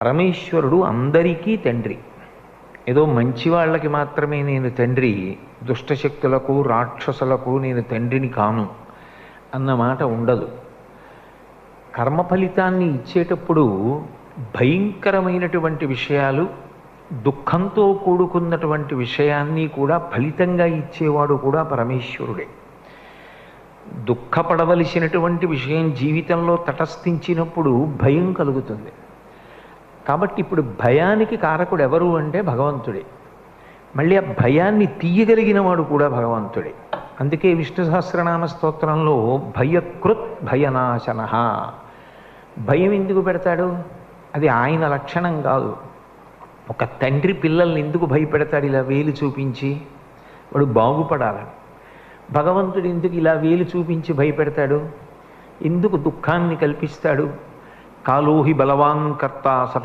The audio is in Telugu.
పరమేశ్వరుడు అందరికీ తండ్రి. ఏదో మంచి వాళ్ళకి మాత్రమే నేను తండ్రి, దుష్టశక్తులకు రాక్షసులకు నేను తండ్రిని కాను అన్నమాట ఉండదు. కర్మ ఫలితాన్ని ఇచ్చేటప్పుడు భయంకరమైనటువంటి విషయాలు, దుఃఖంతో కూడుకున్నటువంటి విషయాన్ని కూడా ఫలితంగా ఇచ్చేవాడు కూడా పరమేశ్వరుడే. దుఃఖపడవలసినటువంటి విషయం జీవితంలో తటస్థించినప్పుడు భయం కలుగుతుంది. కాబట్టి ఇప్పుడు భయానికి కారకుడు ఎవరు అంటే భగవంతుడే. మళ్ళీ ఆ భయాన్ని తీయగలిగిన వాడు కూడా భగవంతుడే. అందుకే విష్ణు సహస్రనామ స్తోత్రంలో భయకృత్ భయనాశన, భయం ఎందుకు పెడతాడు? అది ఆయన లక్షణం కాదు. ఒక తండ్రి పిల్లల్ని ఎందుకు భయపెడతాడు ఇలా వేలు చూపించి? వాడు బాగుపడాలని. భగవంతుడు ఎందుకు ఇలా వేలు చూపించి భయపెడతాడు? ఎందుకు దుఃఖాన్ని కల్పిస్తాడు? కాలోహి బలవాన్ కర్త సత